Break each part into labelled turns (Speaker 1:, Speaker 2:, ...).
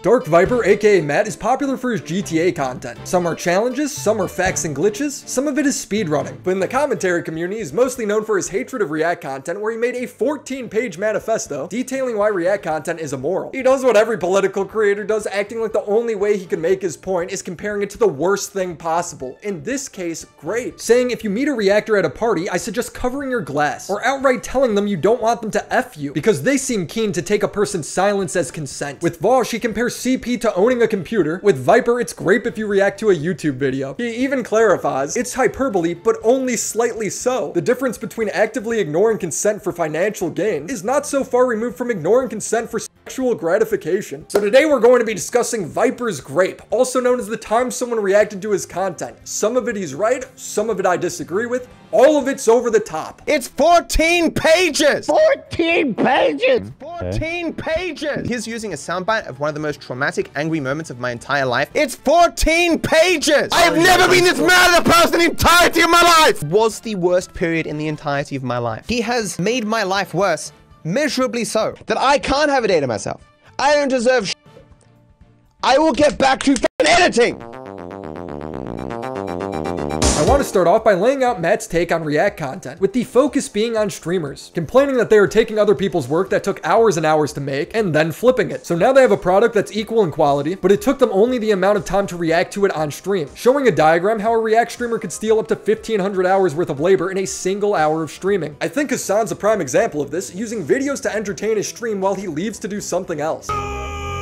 Speaker 1: DarkViper, aka Matt, is popular for his GTA content. Some are challenges, some are facts and glitches, some of it is speedrunning. But in the commentary community, he's mostly known for his hatred of React content, where he made a 14-page manifesto detailing why React content is immoral. He does what every political creator does, acting like the only way he can make his point is comparing it to the worst thing possible. In this case, grape. Saying if you meet a reactor at a party, I suggest covering your glass, or outright telling them you don't want them to F you, because they seem keen to take a person's silence as consent. With Vosh, he compares CP to owning a computer. With Viper, it's grape if you react to a YouTube video. He even clarifies, it's hyperbole, but only slightly so. The difference between actively ignoring consent for financial gain is not so far removed from ignoring consent for sexual gratification. So today we're going to be discussing Viper's grape, also known as the time someone reacted to his content. Some of it he's right, some of it I disagree with, all of it's over the top.
Speaker 2: It's 14 pages!
Speaker 3: 14 pages!
Speaker 2: 14 pages! He's using a soundbite of one of the most traumatic, angry moments of my entire life. It's 14 pages! I have never been this mad at a person in the entirety of my life! Was the worst period in the entirety of my life. He has made my life worse, miserably so, that I can't have a day to myself. I don't deserve shit. I will get back to editing!
Speaker 1: I want to start off by laying out Matt's take on React content, with the focus being on streamers, complaining that they are taking other people's work that took hours and hours to make, and then flipping it. So now they have a product that's equal in quality, but it took them only the amount of time to react to it on stream, showing a diagram how a React streamer could steal up to 1,500 hours worth of labor in a single hour of streaming. I think Hassan's a prime example of this, using videos to entertain his stream while he leaves to do something else.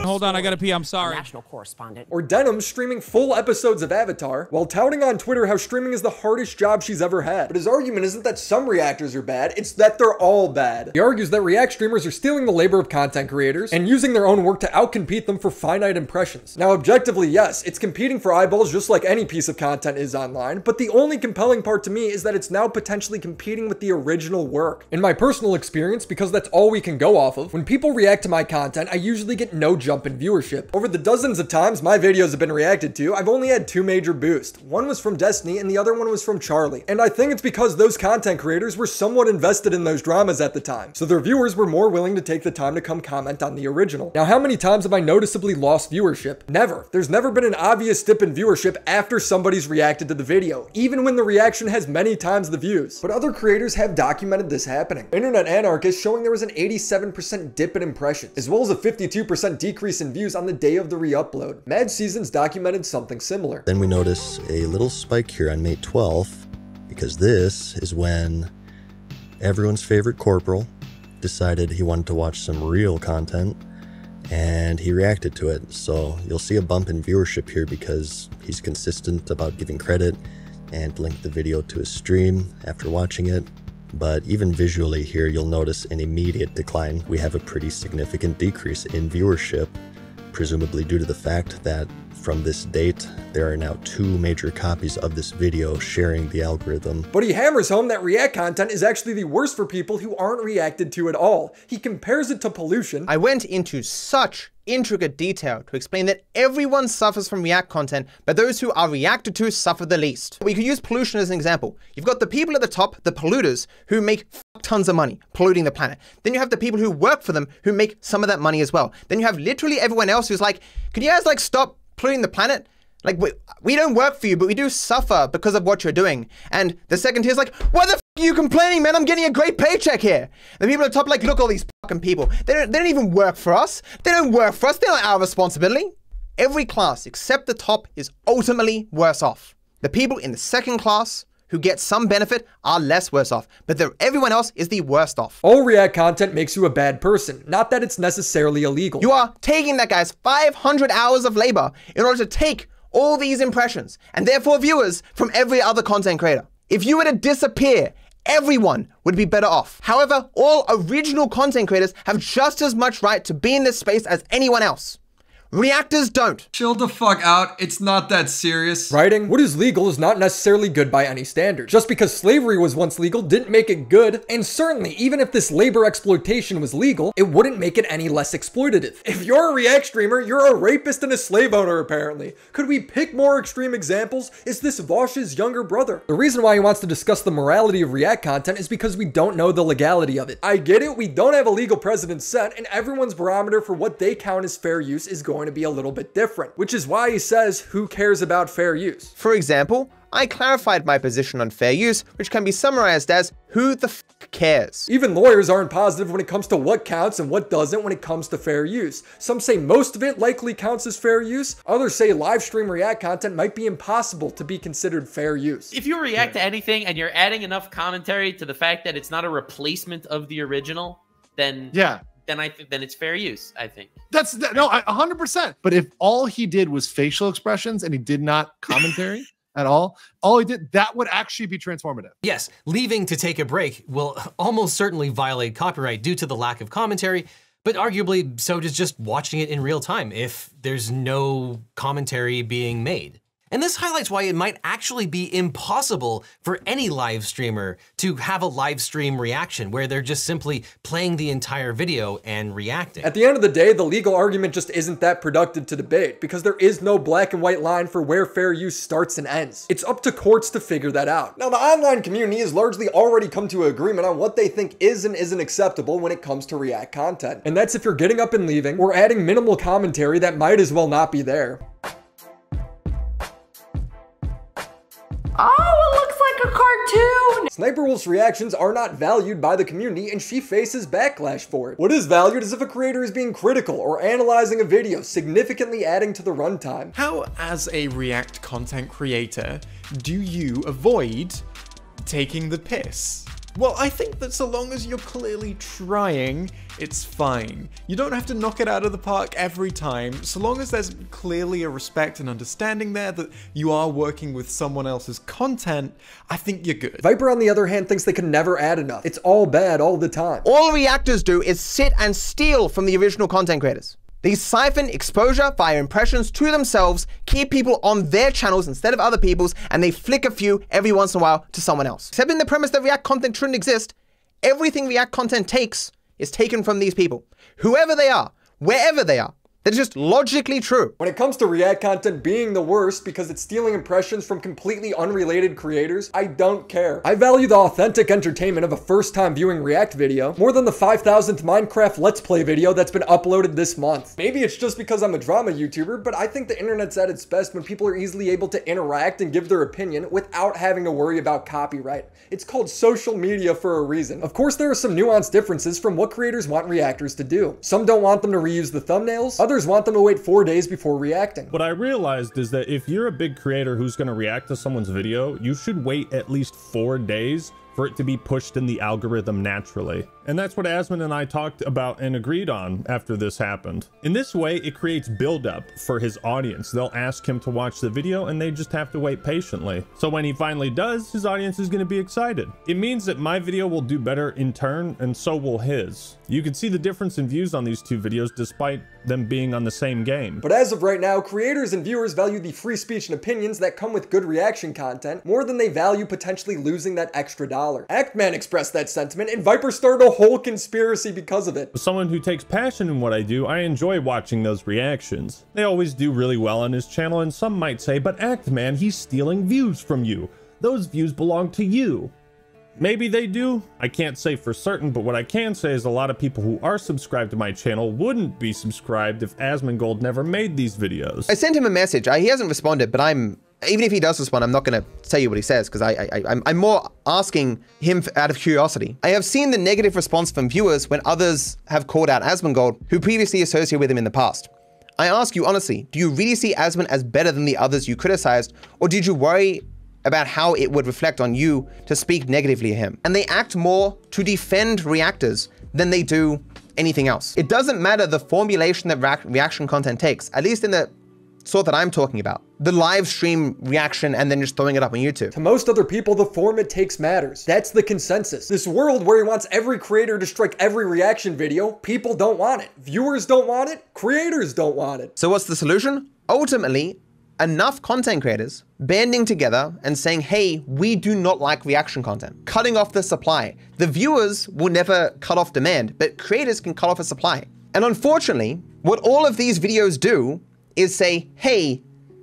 Speaker 4: Hold on, I gotta pee, I'm sorry.
Speaker 3: National correspondent.
Speaker 1: Or Denim streaming full episodes of Avatar, while touting on Twitter how streaming is the hardest job she's ever had. But his argument isn't that some reactors are bad, it's that they're all bad. He argues that React streamers are stealing the labor of content creators and using their own work to outcompete them for finite impressions. Now, objectively, yes, it's competing for eyeballs just like any piece of content is online, but the only compelling part to me is that it's now potentially competing with the original work. In my personal experience, because that's all we can go off of, when people react to my content, I usually get no jump in viewership. Over the dozens of times my videos have been reacted to, I've only had two major boosts. One was from Destiny and the other one was from Charlie. And I think it's because those content creators were somewhat invested in those dramas at the time, so their viewers were more willing to take the time to come comment on the original. Now, how many times have I noticeably lost viewership? Never. There's never been an obvious dip in viewership after somebody's reacted to the video, even when the reaction has many times the views. But other creators have documented this happening. Internet Anarchist showing there was an 87% dip in impressions, as well as a 52% decrease in views on the day of the re-upload. Mad Seasons documented something similar.
Speaker 5: Then we notice a little spike here on May 12th, because this is when everyone's favorite corporal decided he wanted to watch some real content, and he reacted to it. So you'll see a bump in viewership here because he's consistent about giving credit and linked the video to his stream after watching it. But even visually here, you'll notice an immediate decline. We have a pretty significant decrease in viewership, presumably due to the fact that from this date, there are now 2 major copies of this video sharing the algorithm.
Speaker 1: But he hammers home that React content is actually the worst for people who aren't reacted to at all. He compares it to pollution.
Speaker 2: I went into such intricate detail to explain that everyone suffers from React content, but those who are reacted to suffer the least. We could use pollution as an example. You've got the people at the top, the polluters, who make tons of money polluting the planet. Then you have the people who work for them who make some of that money as well. Then you have literally everyone else who's like, could you guys like stop polluting the planet? Like, we don't work for you, but we do suffer because of what you're doing. And the second tier is like, why the f are you complaining, man? I'm getting a great paycheck here. The people at the top are like, look, all these fucking people. They don't even work for us. They don't work for us. They're not our responsibility. Every class except the top is ultimately worse off. The people in the second class who get some benefit are less worse off, but everyone else is the worst off.
Speaker 1: All React content makes you a bad person, not that it's necessarily illegal.
Speaker 2: You are taking that guy's 500 hours of labor in order to take all these impressions and therefore viewers from every other content creator. If you were to disappear, everyone would be better off. However, all original content creators have just as much right to be in this space as anyone else. Reactors don't.
Speaker 6: Chill the fuck out. It's not that serious.
Speaker 1: Writing, what is legal is not necessarily good by any standard. Just because slavery was once legal didn't make it good, and certainly, even if this labor exploitation was legal, it wouldn't make it any less exploitative. If you're a React streamer, you're a rapist and a slave owner, apparently. Could we pick more extreme examples? Is this Vosh's younger brother? The reason why he wants to discuss the morality of React content is because we don't know the legality of it. I get it, we don't have a legal precedent set, and everyone's barometer for what they count as fair use is going going to be a little bit different, which is why he says, who cares about fair use?
Speaker 2: For example, I clarified my position on fair use, which can be summarized as, who the f cares?
Speaker 1: Even lawyers aren't positive when it comes to what counts and what doesn't when it comes to fair use. Some say most of it likely counts as fair use. Others say live stream react content might be impossible to be considered fair use.
Speaker 7: If you react to anything and you're adding enough commentary to the fact that it's not a replacement of the original, then then it's fair use, I think.
Speaker 8: No, 100%. But if all he did was facial expressions and he did not commentary at all he did, that would actually be transformative.
Speaker 9: Yes, leaving to take a break will almost certainly violate copyright due to the lack of commentary, but arguably so does just watching it in real time if there's no commentary being made. And this highlights why it might actually be impossible for any live streamer to have a live stream reaction where they're just simply playing the entire video and reacting.
Speaker 1: At the end of the day, the legal argument just isn't that productive to debate because there is no black and white line for where fair use starts and ends. It's up to courts to figure that out. Now, the online community has largely already come to an agreement on what they think is and isn't acceptable when it comes to react content. And that's if you're getting up and leaving or adding minimal commentary that might as well not be there.
Speaker 3: Oh, it looks like a cartoon!
Speaker 1: Sniper Wolf's reactions are not valued by the community and she faces backlash for it. What is valued is if a creator is being critical or analyzing a video, significantly adding to the runtime.
Speaker 10: How, as a React content creator, do you avoid taking the piss? Well, I think that so long as you're clearly trying, it's fine. You don't have to knock it out of the park every time. So long as there's clearly a respect and understanding there that you are working with someone else's content, I think you're good.
Speaker 1: Viper, on the other hand, thinks they can never add enough. It's all bad all the time.
Speaker 2: All reactors do is sit and steal from the original content creators. They siphon exposure via impressions to themselves, keep people on their channels instead of other people's, and they flick a few every once in a while to someone else. Except in the premise that React content shouldn't exist, everything React content takes is taken from these people. Whoever they are, wherever they are. That's just logically true.
Speaker 1: When it comes to React content being the worst because it's stealing impressions from completely unrelated creators, I don't care. I value the authentic entertainment of a first-time viewing React video more than the 5,000th Minecraft Let's Play video that's been uploaded this month. Maybe it's just because I'm a drama YouTuber, but I think the internet's at its best when people are easily able to interact and give their opinion without having to worry about copyright. It's called social media for a reason. Of course, there are some nuanced differences from what creators want reactors to do. Some don't want them to reuse the thumbnails, others want them to wait 4 days before reacting.
Speaker 11: What I realized is that if you're a big creator who's going to react to someone's video, you should wait at least 4 days for it to be pushed in the algorithm naturally. And that's what Asmon and I talked about and agreed on after this happened. In this way, it creates buildup for his audience. They'll ask him to watch the video and they just have to wait patiently. So when he finally does, his audience is going to be excited. It means that my video will do better in turn, and so will his. You can see the difference in views on these two videos despite them being on the same game.
Speaker 1: But as of right now, creators and viewers value the free speech and opinions that come with good reaction content more than they value potentially losing that extra dollar. Actman expressed that sentiment, and Viper started a whole conspiracy because of it.
Speaker 11: As someone who takes passion in what I do, I enjoy watching those reactions. They always do really well on his channel, and some might say, but Actman, he's stealing views from you. Those views belong to you. Maybe they do. I can't say for certain, but what I can say is a lot of people who are subscribed to my channel wouldn't be subscribed if Asmongold never made these videos.
Speaker 2: I sent him a message. He hasn't responded, but even if he does respond, I'm not going to tell you what he says because I'm more asking him out of curiosity. I have seen the negative response from viewers when others have called out Asmongold who previously associated with him in the past. I ask you honestly, do you really see Asmon as better than the others you criticized, or did you worry about how it would reflect on you to speak negatively of him? And they act more to defend reactors than they do anything else. It doesn't matter the formulation that reaction content takes, at least in the sort that I'm talking about. The live stream reaction and then just throwing it up on YouTube.
Speaker 1: To most other people, the form it takes matters. That's the consensus. This world where he wants every creator to strike every reaction video, people don't want it. Viewers don't want it. Creators don't want it.
Speaker 2: So what's the solution? Ultimately, enough content creators banding together and saying, hey, we do not like reaction content. Cutting off the supply. The viewers will never cut off demand, but creators can cut off a supply. And unfortunately, what all of these videos do is say, hey,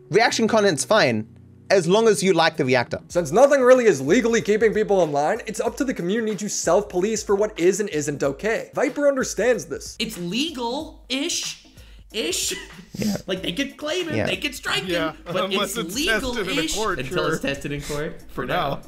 Speaker 2: reaction content's fine as long as you like the reactor.
Speaker 1: Since nothing really is legally keeping people in line, it's up to the community to self-police for what is and isn't okay. Viper understands this.
Speaker 7: It's legal-ish legal-ish. Like they could claim him, they could strike him, but it's legal-ish until it's tested in court. For now.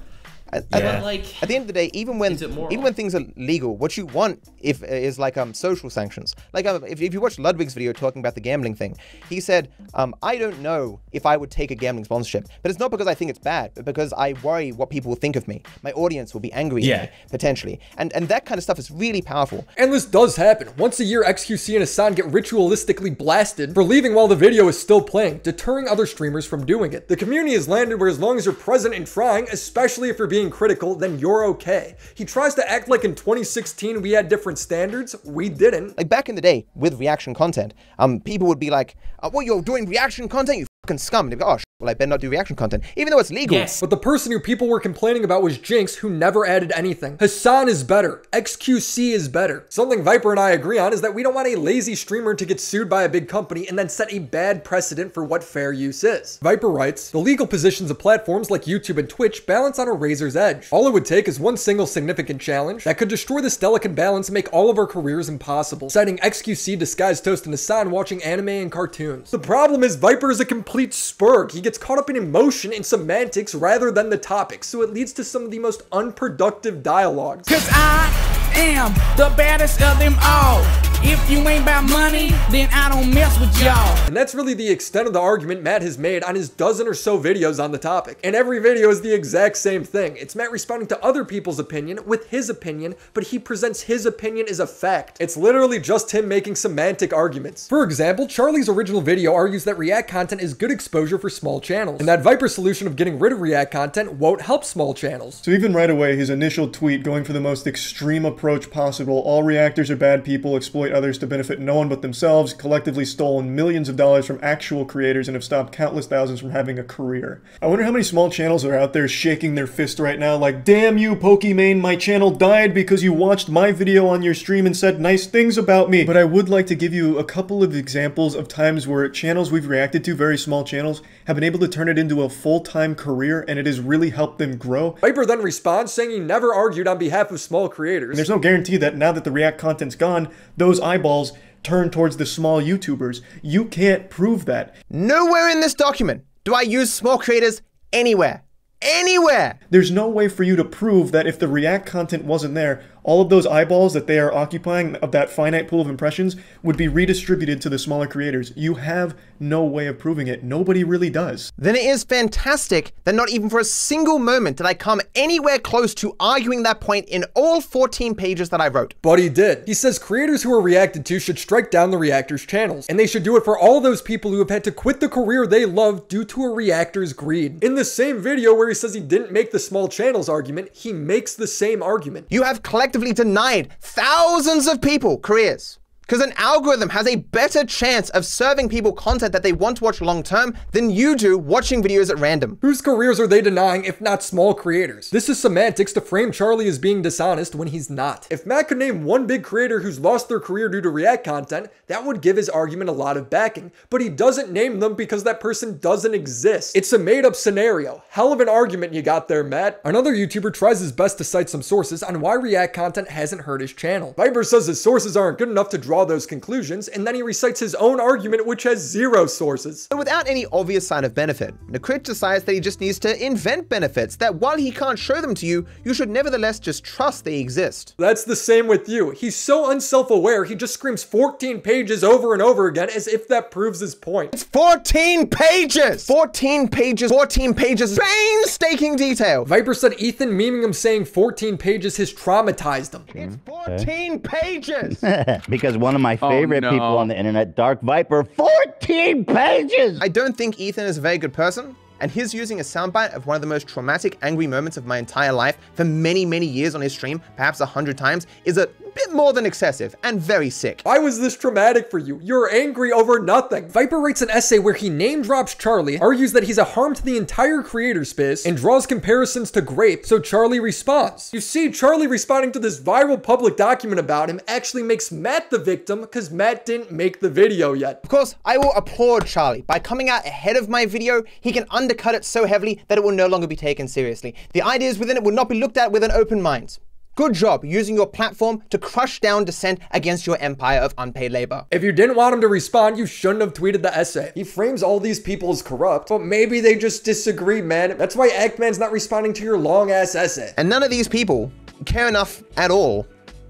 Speaker 2: At the end of the day, even when things are legal, what you want is like social sanctions. Like if you watch Ludwig's video talking about the gambling thing, he said, I don't know if I would take a gambling sponsorship, but it's not because I think it's bad, but because I worry what people will think of me. My audience will be angry at me, potentially. And that kind of stuff is really powerful.
Speaker 1: And this does happen. Once a year, XQC and Hassan get ritualistically blasted for leaving while the video is still playing, deterring other streamers from doing it. The community has landed where as long as you're present and trying, especially if you're being critical, then you're okay. He tries to act like in 2016 we had different standards. We didn't.
Speaker 2: Like back in the day with reaction content, people would be like, "What, you're doing reaction content? You fucking scum!" And they'd go, "Oh, well, I better not do reaction content," even though it's legal.
Speaker 1: Yes. But the person who people were complaining about was Jinx, who never added anything. Hassan is better. XQC is better. Something Viper and I agree on is that we don't want a lazy streamer to get sued by a big company and then set a bad precedent for what fair use is. Viper writes, the legal positions of platforms like YouTube and Twitch balance on a razor's edge. All it would take is one single significant challenge that could destroy this delicate balance and make all of our careers impossible. Citing XQC, Disguised Toast, and Hassan watching anime and cartoons. The problem is Viper is a complete spurg. He gets caught up in emotion and semantics rather than the topic, so it leads to some of the most unproductive dialogues.
Speaker 12: Cause I am the baddest of them all. If you ain't about money, then I don't mess with y'all.
Speaker 1: And that's really the extent of the argument Matt has made on his dozen or so videos on the topic. And every video is the exact same thing. It's Matt responding to other people's opinion with his opinion, but he presents his opinion as a fact. It's literally just him making semantic arguments. For example, Charlie's original video argues that React content is good exposure for small channels, and that Viper's solution of getting rid of React content won't help small channels.
Speaker 13: So even right away, his initial tweet going for the most extreme approach possible, all reactors are bad people, exploit others to benefit no one but themselves, collectively stolen millions of dollars from actual creators and have stopped countless thousands from having a career. I wonder how many small channels are out there shaking their fist right now like, damn you, Pokimane, my channel died because you watched my video on your stream and said nice things about me. But I would like to give you a couple of examples of times where channels we've reacted to, very small channels, have been able to turn it into a full-time career and it has really helped them grow.
Speaker 1: Viper then responds saying he never argued on behalf of small creators.
Speaker 13: And there's no guarantee that now that the React content's gone, those eyeballs turn towards the small YouTubers. You can't prove that.
Speaker 2: Nowhere in this document do I use small creators anywhere. Anywhere!
Speaker 13: There's no way for you to prove that if the React content wasn't there, all of those eyeballs that they are occupying of that finite pool of impressions would be redistributed to the smaller creators. You have no way of proving it. Nobody really does.
Speaker 2: Then it is fantastic that not even for a single moment did I come anywhere close to arguing that point in all 14 pages that I wrote.
Speaker 1: But he did. He says creators who are reacted to should strike down the reactors' channels, and they should do it for all those people who have had to quit the career they love due to a reactor's greed. In the same video where he says he didn't make the small channels argument, he makes the same argument.
Speaker 2: You have collectively denied thousands of people careers because an algorithm has a better chance of serving people content that they want to watch long term than you do watching videos at random.
Speaker 1: Whose careers are they denying if not small creators? This is semantics to frame Charlie as being dishonest when he's not. If Matt could name one big creator who's lost their career due to React content, that would give his argument a lot of backing, but he doesn't name them because that person doesn't exist. It's a made-up scenario. Hell of an argument you got there, Matt. Another YouTuber tries his best to cite some sources on why React content hasn't hurt his channel. Viper says his sources aren't good enough to draw those conclusions, and then he recites his own argument which has zero sources.
Speaker 2: But without any obvious sign of benefit, Nakrit decides that he just needs to invent benefits that while he can't show them to you, you should nevertheless just trust they exist.
Speaker 1: That's the same with you. He's so unself-aware, he just screams 14 pages over and over again as if that proves his point.
Speaker 2: It's 14 pages! 14 pages, 14 pages, painstaking detail.
Speaker 1: Viper said Ethan memeing him saying 14 pages has traumatized him.
Speaker 2: It's 14 pages!
Speaker 14: Because one of my favorite people on the internet, DarkViper, 14 pages!
Speaker 2: I don't think Ethan is a very good person, and his using a soundbite of one of the most traumatic, angry moments of my entire life for many, many years on his stream, perhaps 100 times, is a bit more than excessive and very sick.
Speaker 1: Why was this traumatic for you? You're angry over nothing. Viper writes an essay where he name drops Charlie, argues that he's a harm to the entire creator space, and draws comparisons to Grape, so Charlie responds. You see, Charlie responding to this viral public document about him actually makes Matt the victim because Matt didn't make the video yet.
Speaker 2: Of course, I will applaud Charlie. By coming out ahead of my video, he can undercut it so heavily that it will no longer be taken seriously. The ideas within it will not be looked at with an open mind. Good job using your platform to crush down dissent against your empire of unpaid labor.
Speaker 1: If you didn't want him to respond, you shouldn't have tweeted the essay. He frames all these people as corrupt, but maybe they just disagree, man. That's why Actman's not responding to your long-ass essay.
Speaker 2: And none of these people care enough at all.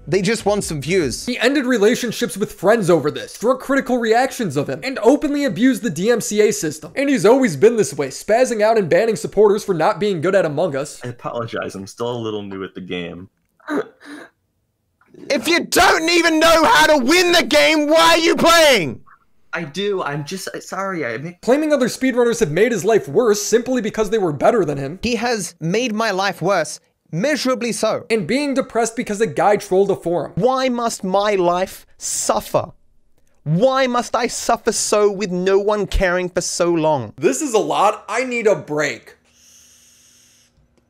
Speaker 2: They just want some views.
Speaker 1: He ended relationships with friends over this, struck critical reactions of him, and openly abused the DMCA system. And he's always been this way, spazzing out and banning supporters for not being good at Among Us.
Speaker 15: I apologize, I'm still a little new at the game.
Speaker 2: If you don't even know how to win the game, why are you playing?
Speaker 15: I do, I'm just sorry.
Speaker 1: Claiming other speedrunners have made his life worse simply because they were better than him.
Speaker 2: He has made my life worse. Measurably so.
Speaker 1: And being depressed because a guy trolled a forum.
Speaker 2: Why must my life suffer? Why must I suffer so with no one caring for so long?
Speaker 1: This is a lot. I need a break.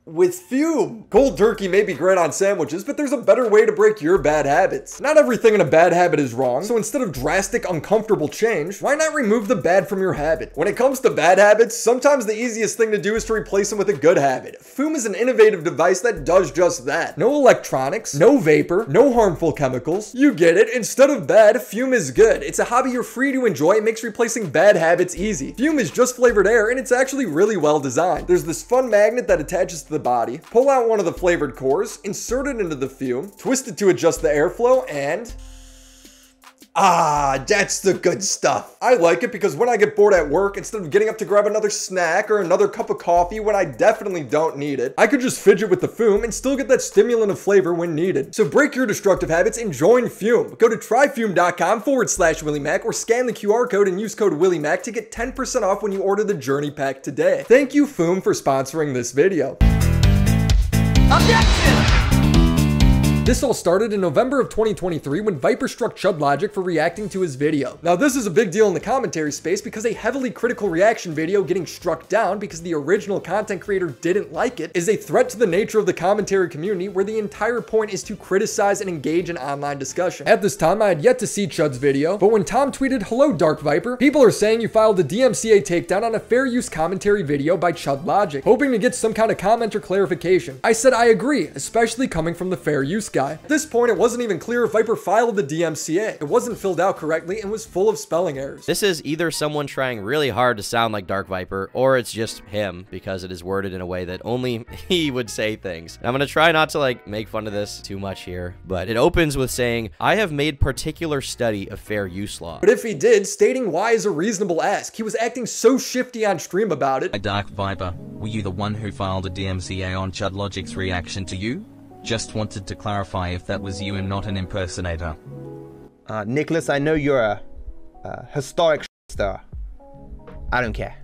Speaker 1: With Fume. Cold turkey may be great on sandwiches, but there's a better way to break your bad habits. Not everything in a bad habit is wrong, so instead of drastic, uncomfortable change, why not remove the bad from your habit? When it comes to bad habits, sometimes the easiest thing to do is to replace them with a good habit. Fume is an innovative device that does just that. No electronics, no vapor, no harmful chemicals. You get it. Instead of bad, Fume is good. It's a hobby you're free to enjoy. It makes replacing bad habits easy. Fume is just flavored air, and it's actually really well designed. There's this fun magnet that attaches to the body, pull out one of the flavored cores, insert it into the fume, twist it to adjust the airflow, and that's the good stuff. I like it because when I get bored at work, instead of getting up to grab another snack or another cup of coffee when I definitely don't need it, I could just fidget with the fume and still get that stimulant of flavor when needed. So break your destructive habits and join Fume. Go to tryfume.com/WillyMac or scan the QR code and use code WillyMac to get 10% off when you order the Journey Pack today. Thank you, Fume, for sponsoring this video.
Speaker 3: Objection!
Speaker 1: This all started in November of 2023 when Viper struck ChudLogic for reacting to his video. Now this is a big deal in the commentary space because a heavily critical reaction video getting struck down because the original content creator didn't like it is a threat to the nature of the commentary community where the entire point is to criticize and engage in online discussion. At this time I had yet to see Chud's video, but when Tom tweeted, "Hello DarkViper, people are saying you filed a DMCA takedown on a fair use commentary video by ChudLogic, hoping to get some kind of comment or clarification." I said I agree, especially coming from the fair use guy. At this point, it wasn't even clear if Viper filed the DMCA. It wasn't filled out correctly and was full of spelling errors.
Speaker 16: This is either someone trying really hard to sound like DarkViper, or it's just him because it is worded in a way that only he would say things. And I'm gonna try not to like make fun of this too much here, but it opens with saying, "I have made particular study of fair use law."
Speaker 1: But if he did, stating why is a reasonable ask. He was acting so shifty on stream about it.
Speaker 17: DarkViper, were you the one who filed a DMCA on ChudLogic's reaction to you? Just wanted to clarify if that was you and not an impersonator.
Speaker 2: Nicholas, I know you're a historic star. I don't care.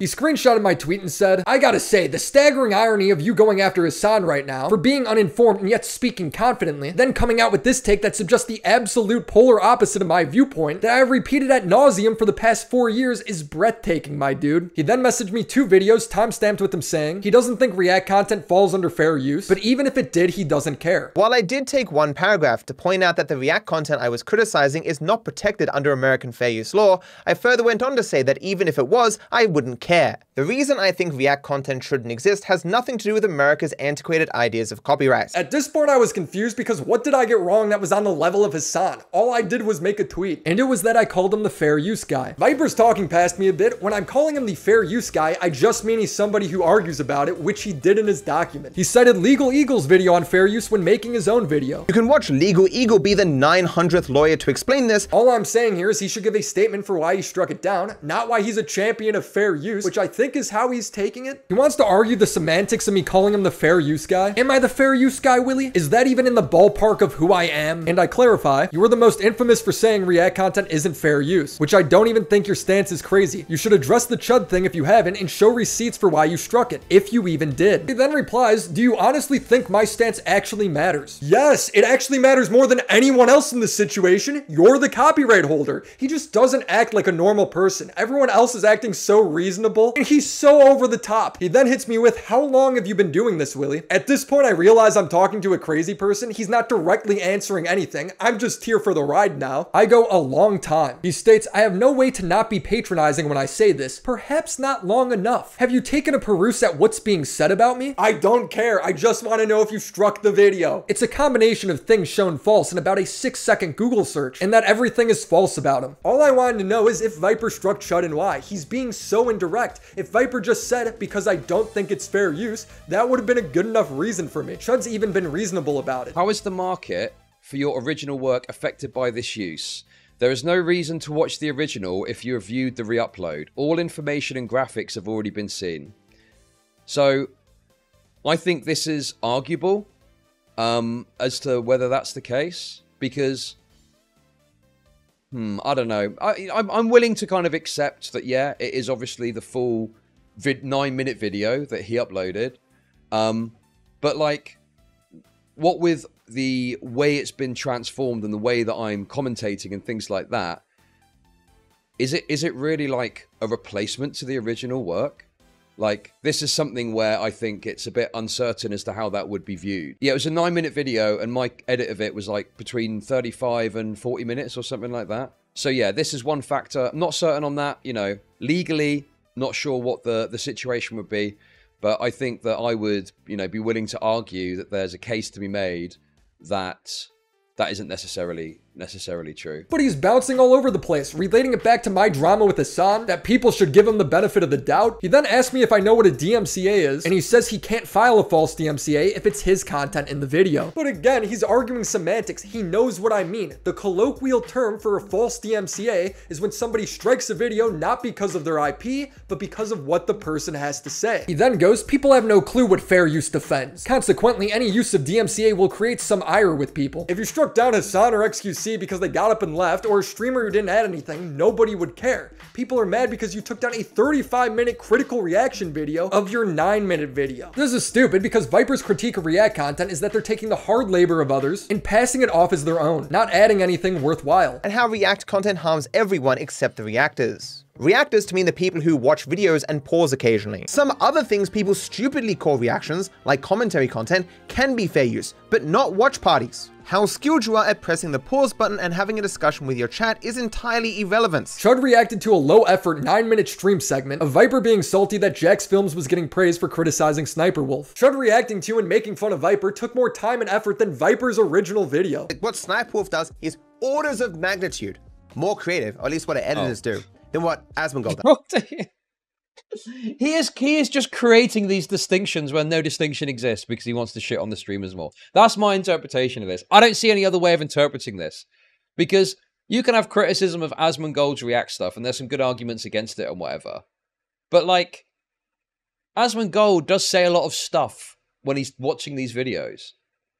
Speaker 1: He screenshotted my tweet and said, "I gotta say, the staggering irony of you going after Hassan right now for being uninformed and yet speaking confidently, then coming out with this take that suggests the absolute polar opposite of my viewpoint that I have repeated ad nauseum for the past 4 years is breathtaking, my dude." He then messaged me 2 videos timestamped with him saying he doesn't think React content falls under fair use, but even if it did, he doesn't care.
Speaker 2: While I did take one paragraph to point out that the React content I was criticizing is not protected under American fair use law, I further went on to say that even if it was, I wouldn't care. The reason I think React content shouldn't exist has nothing to do with America's antiquated ideas of copyright.
Speaker 1: At this point, I was confused because what did I get wrong that was on the level of Hassan? All I did was make a tweet, and it was that I called him the fair use guy. Viper's talking past me a bit. When I'm calling him the fair use guy, I just mean he's somebody who argues about it, which he did in his document. He cited Legal Eagle's video on fair use when making his own video.
Speaker 2: You can watch Legal Eagle be the 900th lawyer to explain this.
Speaker 1: All I'm saying here is he should give a statement for why he struck it down, not why he's a champion of fair use, which I think is how he's taking it. He wants to argue the semantics of me calling him the fair use guy. Am I the fair use guy, Willy? Is that even in the ballpark of who I am? And I clarify, you are the most infamous for saying React content isn't fair use, which I don't even think your stance is crazy. You should address the Chud thing if you haven't and show receipts for why you struck it, if you even did. He then replies, "Do you honestly think my stance actually matters?" Yes, it actually matters more than anyone else in this situation. You're the copyright holder. He just doesn't act like a normal person. Everyone else is acting so reasonable reasonable, and he's so over the top. He then hits me with, how long have you been doing this, Willy? At this point, I realize I'm talking to a crazy person. He's not directly answering anything. I'm just here for the ride now. I go, a long time. He states, I have no way to not be patronizing when I say this. Perhaps not long enough. Have you taken a peruse at what's being said about me? I don't care. I just want to know if you struck the video. It's a combination of things shown false in about a 6-second Google search, and that everything is false about him. All I wanted to know is if Viper struck Chud and why. He's being so indirect. If Viper just said, because I don't think it's fair use, that would have been a good enough reason for me. Chud's even been reasonable about it.
Speaker 18: How is the market for your original work affected by this use? There is no reason to watch the original if you have viewed the re-upload. All information and graphics have already been seen. So, I think this is arguable as to whether that's the case, because I don't know. I'm willing to kind of accept that, yeah, it is obviously the full 9-minute video that he uploaded. But like, what with the way it's been transformed and the way that I'm commentating and things like that, is it really like a replacement to the original work? Like, this is something where I think it's a bit uncertain as to how that would be viewed. Yeah, it was a 9-minute video, and my edit of it was like between 35 and 40 minutes or something like that. So yeah, this is one factor. I'm not certain on that, you know, legally, not sure what the situation would be, but I think that I would, you know, be willing to argue that there's a case to be made that that isn't necessarily true.
Speaker 1: But he's bouncing all over the place, relating it back to my drama with Hassan, that people should give him the benefit of the doubt. He then asked me if I know what a DMCA is, and he says he can't file a false DMCA if it's his content in the video. But again, he's arguing semantics. He knows what I mean. The colloquial term for a false DMCA is when somebody strikes a video not because of their IP, but because of what the person has to say. He then goes, people have no clue what fair use defends. Consequently, any use of DMCA will create some ire with people. If you struck down Hassan or XQC because they got up and left, or a streamer who didn't add anything, nobody would care. People are mad because you took down a 35-minute critical reaction video of your 9-minute video. This is stupid because Viper's critique of React content is that they're taking the hard labor of others and passing it off as their own, not adding anything worthwhile.
Speaker 2: And how React content harms everyone except the reactors. Reactors to mean the people who watch videos and pause occasionally. Some other things people stupidly call reactions, like commentary content, can be fair use, but not watch parties. How skilled you are at pressing the pause button and having a discussion with your chat is entirely irrelevant.
Speaker 1: Chud reacted to a low-effort 9-minute stream segment of Viper being salty that Jax Films was getting praised for criticizing Sniper Wolf. Chud reacting to and making fun of Viper took more time and effort than Viper's original video.
Speaker 2: What Sniper Wolf does is orders of magnitude more creative, or at least what our editors do, than what Asmongold does.
Speaker 18: He is just creating these distinctions where no distinction exists because he wants to shit on the streamers more. That's my interpretation of this. I don't see any other way of interpreting this, because you can have criticism of Asmongold's React stuff, and there's some good arguments against it and whatever. But like, Asmongold does say a lot of stuff when he's watching these videos.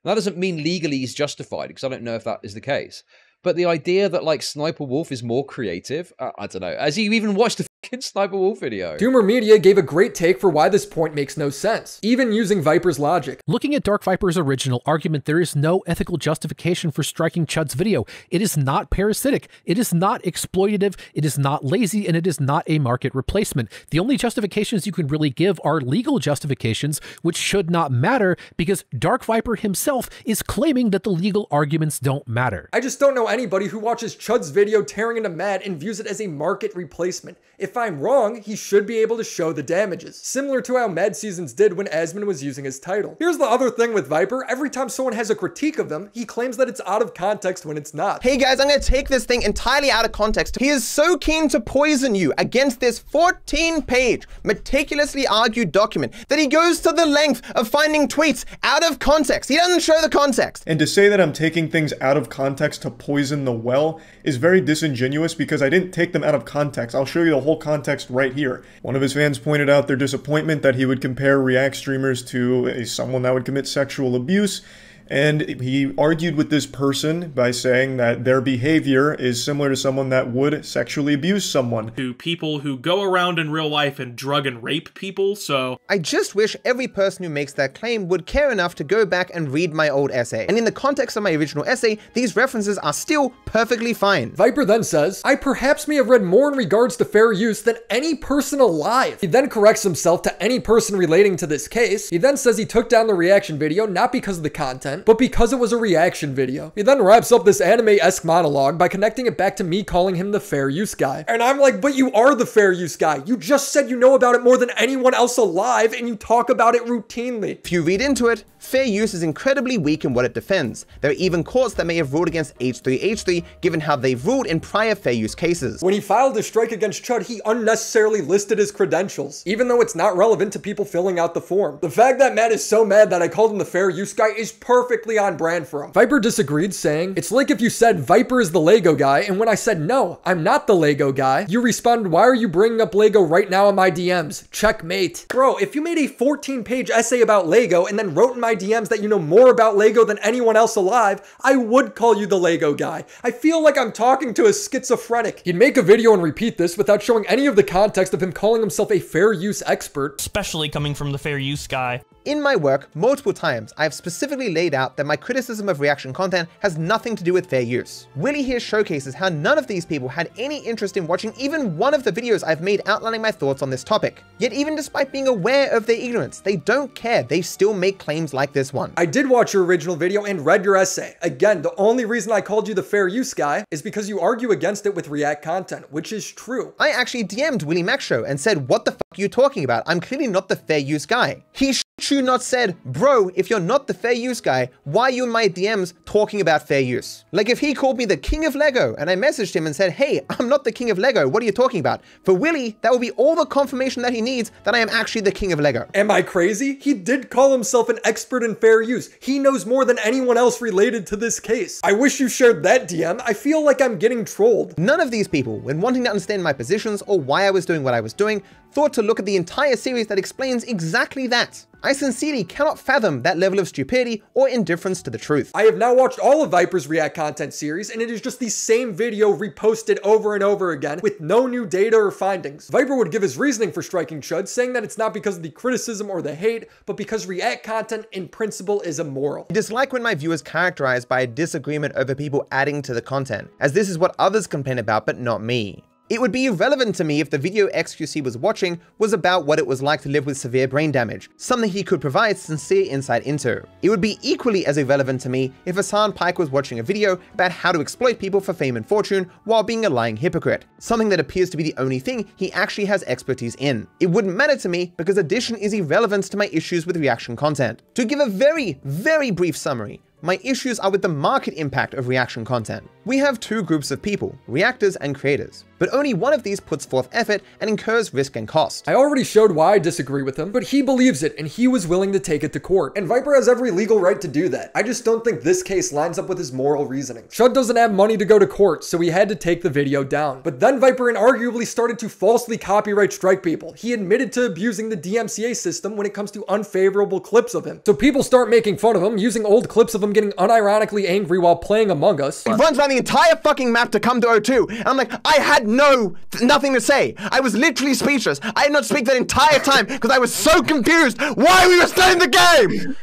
Speaker 18: And that doesn't mean legally he's justified, because I don't know if that is the case. But the idea that like Sniper Wolf is more creative, I don't know. Has he even watched the fucking Sniper Wolf video?
Speaker 1: Doomer Media gave a great take for why this point makes no sense, even using Viper's logic.
Speaker 19: Looking at DarkViper's original argument, there is no ethical justification for striking Chud's video. It is not parasitic, it is not exploitative, it is not lazy, and it is not a market replacement. The only justifications you can really give are legal justifications, which should not matter because DarkViper himself is claiming that the legal arguments don't matter.
Speaker 1: I just don't know anybody who watches Chud's video tearing into Mad and views it as a market replacement. If I'm wrong, he should be able to show the damages, similar to how Mad Seasons did when Asmon was using his title. Here's the other thing with Viper, every time someone has a critique of them, he claims that it's out of context when it's not.
Speaker 2: Hey guys, I'm gonna take this thing entirely out of context. He is so keen to poison you against this 14-page, meticulously argued document that he goes to the length of finding tweets out of context. He doesn't show the context.
Speaker 13: And to say that I'm taking things out of context to poison the well is very disingenuous because I didn't take them out of context. I'll show you the whole context right here. One of his fans pointed out their disappointment that he would compare React streamers to someone that would commit sexual abuse. And he argued with this person by saying that their behavior is similar to someone that would sexually abuse someone.
Speaker 20: To people who go around in real life and drug and rape people, so...
Speaker 2: I just wish every person who makes that claim would care enough to go back and read my old essay. And in the context of my original essay, these references are still perfectly fine.
Speaker 1: Viper then says, I perhaps may have read more in regards to fair use than any person alive. He then corrects himself to any person relating to this case. He then says he took down the reaction video not because of the content, but because it was a reaction video. He then wraps up this anime-esque monologue by connecting it back to me calling him the fair use guy. And I'm like, but you are the fair use guy. You just said you know about it more than anyone else alive and you talk about it routinely.
Speaker 2: If you read into it, fair use is incredibly weak in what it defends. There are even courts that may have ruled against H3H3 given how they've ruled in prior fair use cases.
Speaker 1: When he filed his strike against Chud, he unnecessarily listed his credentials, even though it's not relevant to people filling out the form. The fact that Matt is so mad that I called him the fair use guy is perfectly on brand for him. Viper disagreed, saying, it's like if you said Viper is the Lego guy, and when I said no, I'm not the Lego guy, you responded, why are you bringing up Lego right now in my DMs? Checkmate. Bro, if you made a 14-page essay about Lego and then wrote in my DMs that you know more about Lego than anyone else alive, I would call you the Lego guy. I feel like I'm talking to a schizophrenic. He'd make a video and repeat this without showing any of the context of him calling himself a fair use expert.
Speaker 21: Especially coming from the fair use guy.
Speaker 2: In my work, multiple times, I have specifically laid out that my criticism of reaction content has nothing to do with fair use. Willy here showcases how none of these people had any interest in watching even one of the videos I've made outlining my thoughts on this topic. Yet even despite being aware of their ignorance, they don't care. They still make claims like this one.
Speaker 1: I did watch your original video and read your essay. Again, the only reason I called you the fair use guy is because you argue against it with react content, which is true.
Speaker 2: I actually DM'd WillyMacShow and said, what the fuck are you talking about? I'm clearly not the fair use guy. He should not said, bro, if you're not the fair use guy, why are you in my DMs talking about fair use? Like if he called me the king of Lego and I messaged him and said, hey, I'm not the king of Lego, what are you talking about? For Willy, that will be all the confirmation that he needs that I am actually the king of Lego.
Speaker 1: Am I crazy? He did call himself an expert in fair use. He knows more than anyone else related to this case. I wish you shared that DM. I feel like I'm getting trolled.
Speaker 2: None of these people, when wanting to understand my positions or why I was doing what I was doing, thought to look at the entire series that explains exactly that. I sincerely cannot fathom that level of stupidity or indifference to the truth.
Speaker 1: I have now watched all of Viper's React content series, and it is just the same video reposted over and over again with no new data or findings. Viper would give his reasoning for striking Chud, saying that it's not because of the criticism or the hate, but because React content in principle is immoral.
Speaker 2: I dislike when my view is characterized by a disagreement over people adding to the content, as this is what others complain about, but not me. It would be irrelevant to me if the video XQC was watching was about what it was like to live with severe brain damage, something he could provide sincere insight into. It would be equally as irrelevant to me if Hassan Pike was watching a video about how to exploit people for fame and fortune while being a lying hypocrite, something that appears to be the only thing he actually has expertise in. It wouldn't matter to me because addition is irrelevant to my issues with reaction content. To give a very, very brief summary, my issues are with the market impact of reaction content. We have two groups of people, reactors and creators, but only one of these puts forth effort and incurs risk and cost.
Speaker 1: I already showed why I disagree with him, but he believes it and he was willing to take it to court. And Viper has every legal right to do that. I just don't think this case lines up with his moral reasoning. Chud doesn't have money to go to court, so he had to take the video down. But then Viper inarguably started to falsely copyright strike people. He admitted to abusing the DMCA system when it comes to unfavorable clips of him. So people start making fun of him, using old clips of him getting unironically angry while playing Among Us.
Speaker 2: He runs around the entire fucking map to come to O2, and I'm like, I had nothing to say. I was literally speechless. I did not speak that entire time because I was so confused why we were starting the game.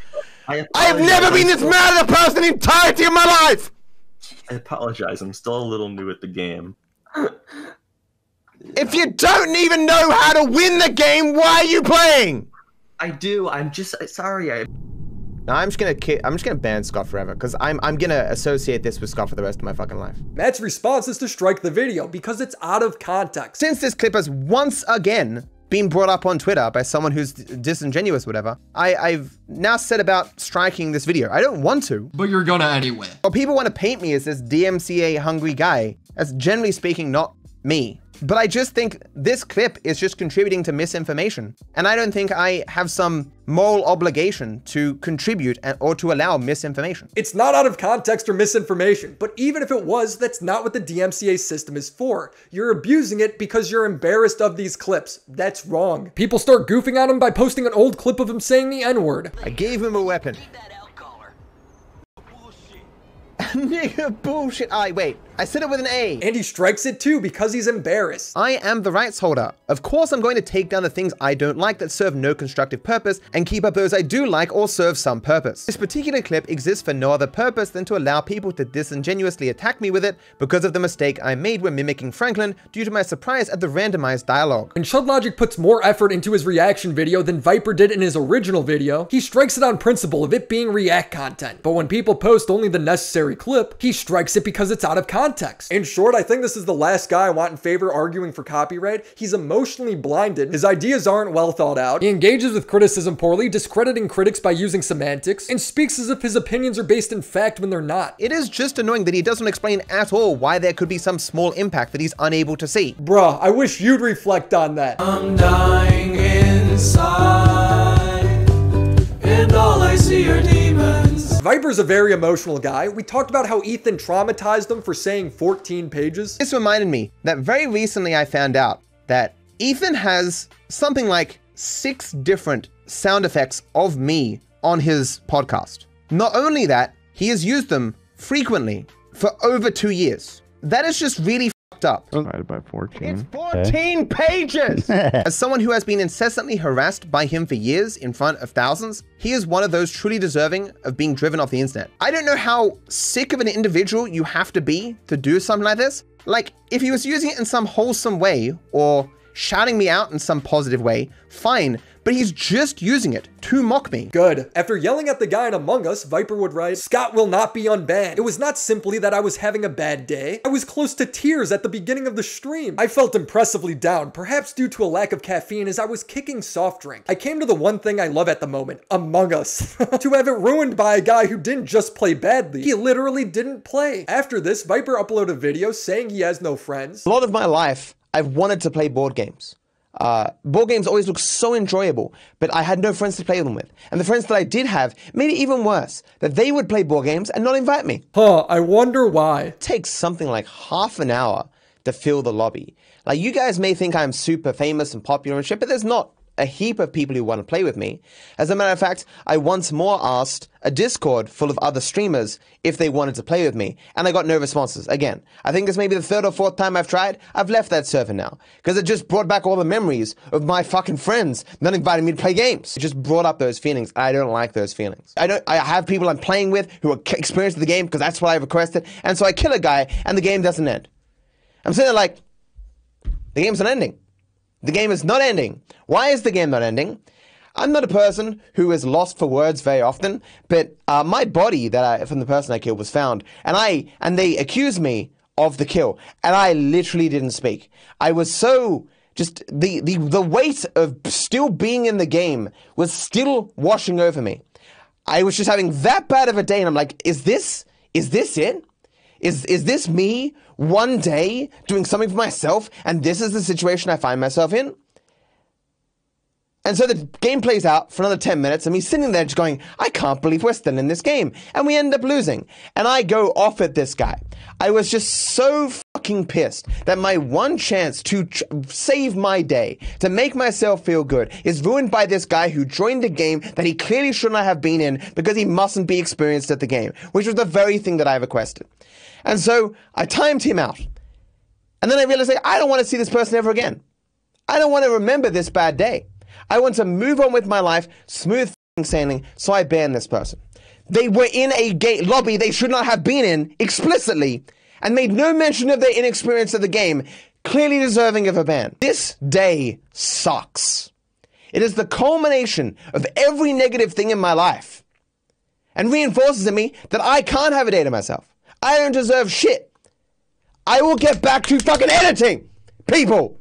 Speaker 2: I have never been this mad at a person in the entirety of my life.
Speaker 15: I apologize. I'm still a little new at the game.
Speaker 2: If you don't even know how to win the game, why are you playing?
Speaker 15: I do. I'm just sorry.
Speaker 2: No, I'm just gonna ban Scott forever because I'm gonna associate this with Scott for the rest of my fucking life.
Speaker 1: Matt's response is to strike the video because it's out of context.
Speaker 2: Since this clip has once again been brought up on Twitter by someone who's disingenuous, whatever, I've now said about striking this video. I don't want to.
Speaker 6: But you're gonna anyway.
Speaker 2: Well, people want to paint me as this DMCA hungry guy. That's generally speaking not me. But I just think this clip is just contributing to misinformation. And I don't think I have some moral obligation to contribute or to allow misinformation.
Speaker 1: It's not out of context or misinformation, but even if it was, that's not what the DMCA system is for. You're abusing it because you're embarrassed of these clips. That's wrong. People start goofing on him by posting an old clip of him saying the N-word.
Speaker 2: I gave him a weapon. Nigga bullshit. Wait. I said it with an A.
Speaker 1: And he strikes it too because he's embarrassed.
Speaker 2: I am the rights holder. Of course I'm going to take down the things I don't like that serve no constructive purpose and keep up those I do like or serve some purpose. This particular clip exists for no other purpose than to allow people to disingenuously attack me with it because of the mistake I made when mimicking Franklin due to my surprise at the randomized dialogue.
Speaker 1: And ChudLogic puts more effort into his reaction video than Viper did in his original video. He strikes it on principle of it being react content. But when people post only the necessary clip, he strikes it because it's out of context. In short, I think this is the last guy I want in favor arguing for copyright. He's emotionally blinded. His ideas aren't well thought out. He engages with criticism poorly, discrediting critics by using semantics, and speaks as if his opinions are based in fact when they're not.
Speaker 2: It is just annoying that he doesn't explain at all why there could be some small impact that he's unable to see.
Speaker 1: Bruh, I wish you'd reflect on that.
Speaker 12: I'm dying inside, and all I see are demons.
Speaker 1: Viper's a very emotional guy. We talked about how Ethan traumatized him for saying 14 pages.
Speaker 2: This reminded me that very recently I found out that Ethan has something like 6 different sound effects of me on his podcast. Not only that, he has used them frequently for over 2 years. That is just really fucked up.
Speaker 4: Divided by 14.
Speaker 2: It's 14 pages! As someone who has been incessantly harassed by him for years in front of thousands, he is one of those truly deserving of being driven off the internet. I don't know how sick of an individual you have to be to do something like this. Like, if he was using it in some wholesome way or shouting me out in some positive way, fine, but he's just using it to mock me.
Speaker 1: Good. After yelling at the guy in Among Us, Viper would write, "Scott will not be unbanned. It was not simply that I was having a bad day. I was close to tears at the beginning of the stream. I felt impressively down, perhaps due to a lack of caffeine as I was kicking soft drink. I came to the one thing I love at the moment, Among Us. To have it ruined by a guy who didn't just play badly, he literally didn't play." After this, Viper uploaded a video saying he has no friends.
Speaker 2: A lot of my life, I've wanted to play board games. Board games always look so enjoyable, but I had no friends to play them with. And the friends that I did have made it even worse, that they would play board games and not invite me.
Speaker 1: I wonder why.
Speaker 2: It takes something like half an hour to fill the lobby. Like, you guys may think I'm super famous and popular and shit, but there's not a heap of people who want to play with me. As a matter of fact, I once more asked a Discord full of other streamers if they wanted to play with me, and I got no responses. Again, I think this may be the 3rd or 4th time I've tried. I've left that server now, because it just brought back all the memories of my fucking friends not inviting me to play games. It just brought up those feelings. I don't like those feelings. I have people I'm playing with who are experienced with the game because that's what I requested, and so I kill a guy and the game doesn't end. I'm sitting there like, the game's not ending. The game is not ending. Why is the game not ending? I'm not a person who is lost for words very often, but my body from the person I killed was found, and they accused me of the kill, and I literally didn't speak. I was so just the weight of still being in the game was still washing over me. I was just having that bad of a day, and I'm like, is this it? Is this me one day doing something for myself, and this is the situation I find myself in? And so the game plays out for another 10 minutes, and me sitting there just going, I can't believe we're still in this game. And we end up losing. And I go off at this guy. I was just so fucking pissed that my one chance to save my day, to make myself feel good, is ruined by this guy who joined a game that he clearly should not have been in because he mustn't be experienced at the game, which was the very thing that I requested. And so I timed him out. And then I realized, like, I don't want to see this person ever again. I don't want to remember this bad day. I want to move on with my life, smooth sailing, so I banned this person. They were in a lobby they should not have been in, explicitly, and made no mention of their inexperience of the game, clearly deserving of a ban. This day sucks. It is the culmination of every negative thing in my life, and reinforces in me that I can't have a day to myself. I don't deserve shit. I will get back to fucking editing, people.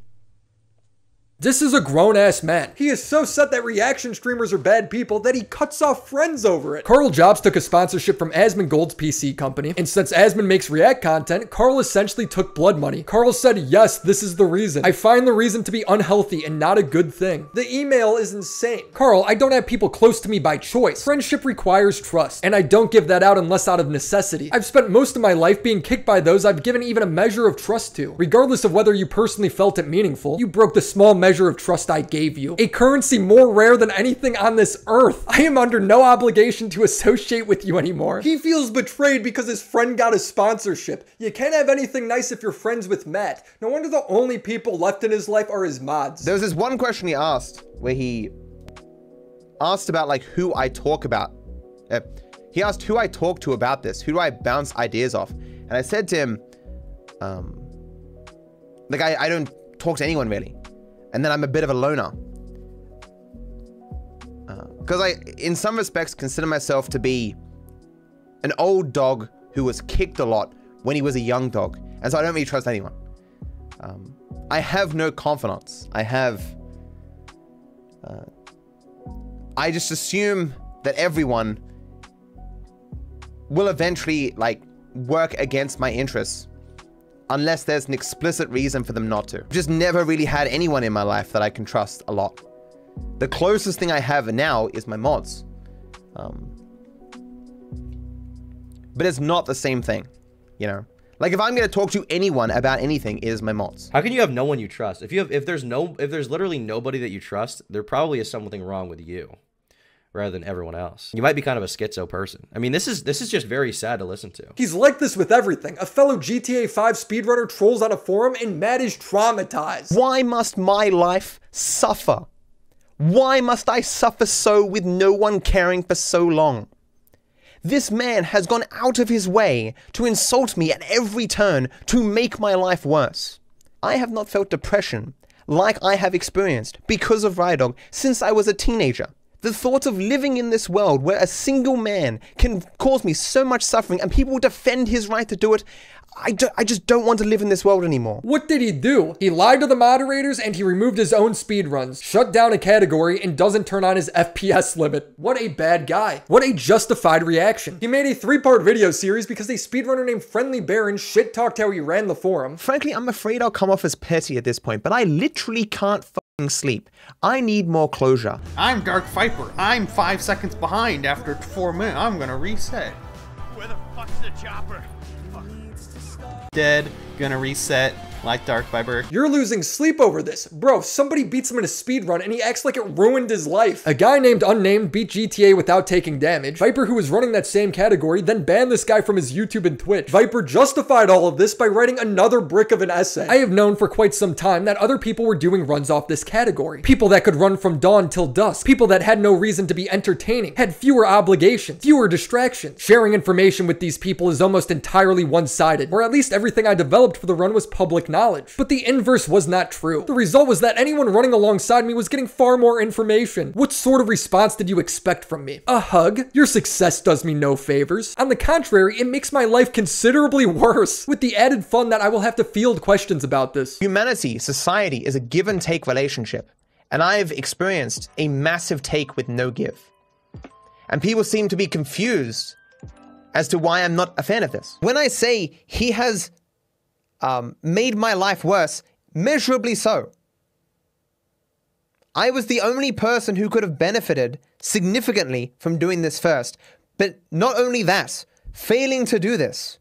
Speaker 1: This is a grown-ass man. He is so set that reaction streamers are bad people that he cuts off friends over it. Carl Jobs took a sponsorship from Asmongold's PC company, and since Asmon makes React content, Carl essentially took blood money. Carl said, yes, this is the reason. I find the reason to be unhealthy and not a good thing. The email is insane. Carl, I don't have people close to me by choice. Friendship requires trust, and I don't give that out unless out of necessity. I've spent most of my life being kicked by those I've given even a measure of trust to. Regardless of whether you personally felt it meaningful, you broke the small measure measure of trust I gave you. A currency more rare than anything on this earth. I am under no obligation to associate with you anymore. He feels betrayed because his friend got a sponsorship. You can't have anything nice if you're friends with Matt. No wonder the only people left in his life are his mods.
Speaker 2: There was this one question he asked where he asked about like who I talk about. He asked who I talk to about this. Who do I bounce ideas off? And I said to him, like I don't talk to anyone really. And then I'm a bit of a loner. Because I, in some respects, consider myself to be an old dog who was kicked a lot when he was a young dog. And so I don't really trust anyone. I have no confidence. I just assume that everyone will eventually like work against my interests unless there's an explicit reason for them not to. Just never really had anyone in my life that I can trust a lot. The closest thing I have now is my mods. But it's not the same thing, you know? Like if I'm gonna talk to anyone about anything, it is my mods.
Speaker 16: How can you have no one you trust? If there's literally nobody that you trust, there probably is something wrong with you rather than everyone else. You might be kind of a schizo person. I mean, this is just very sad to listen to.
Speaker 1: He's like this with everything. A fellow GTA 5 speedrunner trolls on a forum and Matt is traumatized.
Speaker 2: Why must my life suffer? Why must I suffer so with no one caring for so long? This man has gone out of his way to insult me at every turn to make my life worse. I have not felt depression like I have experienced because of Rydog since I was a teenager. The thought of living in this world where a single man can cause me so much suffering and people defend his right to do it, I just don't want to live in this world anymore.
Speaker 1: What did he do? He lied to the moderators and he removed his own speedruns, shut down a category, and doesn't turn on his FPS limit. What a bad guy. What a justified reaction. He made a 3-part video series because a speedrunner named Friendly Baron shit-talked how he ran the forum.
Speaker 2: Frankly, I'm afraid I'll come off as petty at this point, but I literally can't sleep. I need more closure.
Speaker 4: I'm DarkViper. I'm 5 seconds behind after 4 minutes. I'm gonna reset.
Speaker 22: Where the fuck's the chopper?
Speaker 4: Dead. Gonna reset like DarkViper.
Speaker 1: You're losing sleep over this. Bro, somebody beats him in a speedrun and he acts like it ruined his life. A guy named Unnamed beat GTA without taking damage. Viper, who was running that same category, then banned this guy from his YouTube and Twitch. Viper justified all of this by writing another brick of an essay. I have known for quite some time that other people were doing runs off this category. People that could run from dawn till dusk. People that had no reason to be entertaining, had fewer obligations, fewer distractions. Sharing information with these people is almost entirely one-sided, or at least everything I developed for the run was public knowledge. But the inverse was not true. The result was that anyone running alongside me was getting far more information. What sort of response did you expect from me? A hug? Your success does me no favors. On the contrary, it makes my life considerably worse, with the added fun that I will have to field questions about this.
Speaker 2: Humanity, society is a give and take relationship, and I've experienced a massive take with no give. And people seem to be confused as to why I'm not a fan of this. When I say he has made my life worse, measurably so. I was the only person who could have benefited significantly from doing this first. But not only that, failing to do this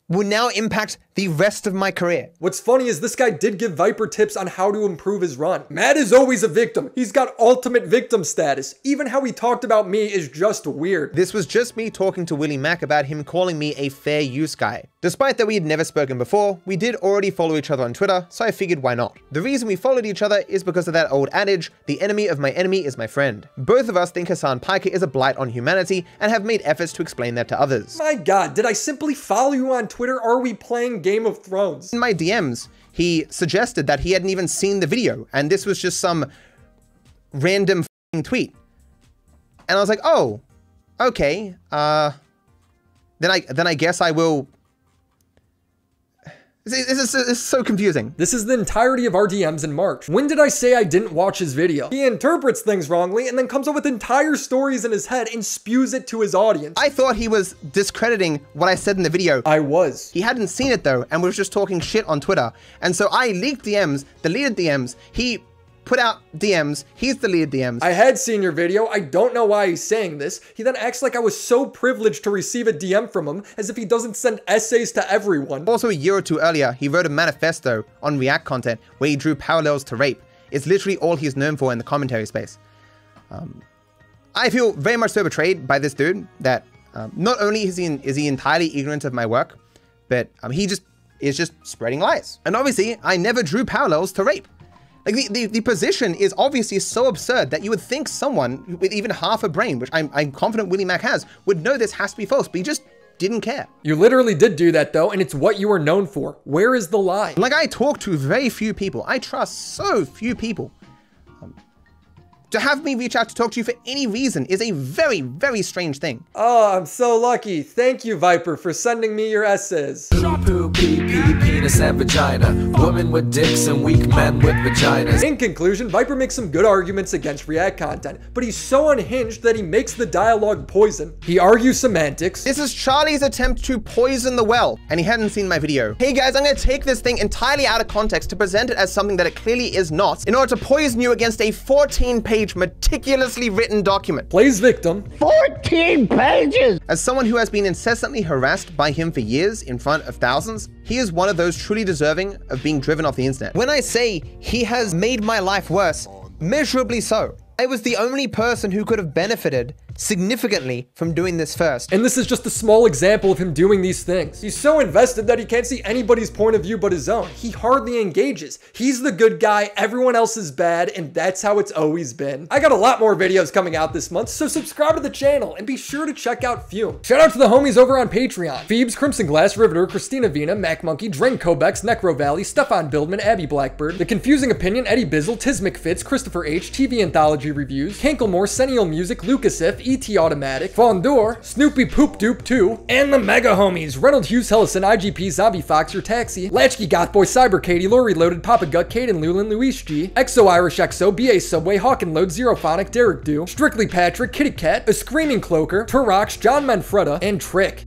Speaker 2: will now impact the rest of my career.
Speaker 1: What's funny is this guy did give Viper tips on how to improve his run. Matt is always a victim. He's got ultimate victim status. Even how he talked about me is just weird.
Speaker 2: This was just me talking to WillyMac about him calling me a fair use guy. Despite that we had never spoken before, we did already follow each other on Twitter, so I figured why not. The reason we followed each other is because of that old adage, the enemy of my enemy is my friend. Both of us think Hassan Piker is a blight on humanity and have made efforts to explain that to others.
Speaker 1: My god, did I simply follow you on Twitter or are we playing Game of Thrones?
Speaker 2: In my DMs, he suggested that he hadn't even seen the video and this was just some random tweet. And I was like, oh, okay, then I guess I will. This is so confusing.
Speaker 1: This is the entirety of our DMs in March. When did I say I didn't watch his video? He interprets things wrongly and then comes up with entire stories in his head and spews it to his audience.
Speaker 2: I thought he was discrediting what I said in the video.
Speaker 1: I was.
Speaker 2: He hadn't seen it though and was just talking shit on Twitter. And so I leaked DMs, deleted DMs, he put out DMs, he's deleted DMs.
Speaker 1: I had seen your video, I don't know why he's saying this. He then acts like I was so privileged to receive a DM from him, as if he doesn't send essays to everyone.
Speaker 2: Also a year or two earlier, he wrote a manifesto on React content where he drew parallels to rape. It's literally all he's known for in the commentary space. I feel very much so betrayed by this dude that not only is he entirely ignorant of my work, but he just is just spreading lies. And obviously, I never drew parallels to rape. Like the position is obviously so absurd that you would think someone with even half a brain, which I'm confident WillyMac has, would know this has to be false, but he just didn't care.
Speaker 1: You literally did do that though, and it's what you are known for. Where is the lie?
Speaker 2: Like, I talk to very few people. I trust so few people. To have me reach out to talk to you for any reason is a very, very strange thing.
Speaker 1: Oh, I'm so lucky. Thank you, Viper, for sending me your essays.
Speaker 5: Shampoo, pee, penis and vagina. Women with dicks and weak men with vaginas.
Speaker 1: In conclusion, Viper makes some good arguments against React content, but he's so unhinged that he makes the dialogue poison. He argues semantics.
Speaker 2: This is Charlie's attempt to poison the well, and he hadn't seen my video. Hey guys, I'm gonna take this thing entirely out of context to present it as something that it clearly is not, in order to poison you against a 14-page meticulously written document.
Speaker 1: Plays victim.
Speaker 2: 14 pages! As someone who has been incessantly harassed by him for years in front of thousands, he is one of those truly deserving of being driven off the internet. When I say he has made my life worse, measurably so. I was the only person who could have benefited significantly from doing this first.
Speaker 1: And this is just a small example of him doing these things. He's so invested that he can't see anybody's point of view but his own. He hardly engages. He's the good guy, everyone else is bad, and that's how it's always been. I got a lot more videos coming out this month, so subscribe to the channel and be sure to check out Fume. Shout out to the homies over on Patreon. Phoebes, Crimson Glass, Riveter, Christina Vina, Mac Monkey, Drain Kobex, Necro Valley, Stefan Bildman, Abby Blackbird, The Confusing Opinion, Eddie Bizzle, Tiz McFitz, Christopher H, TV Anthology Reviews, Kanklemore, Senial Music, Lucas If, E.T. Automatic, Fondor, Snoopy Poop Doop 2, and the Mega Homies, Reynold Hughes, Hellison, IGP, Zombie Fox, Your Taxi, Latchkey Gothboy, Cyber Katie, Lori Loaded, Papa Gut, Caden Lulin, Luis G, Exo Irish Exo, BA Subway, Hawk and Load, Zerophonic, Derek Do, Strictly Patrick, Kitty Cat, A Screaming Cloaker, Turox, John Manfreda, and Trick.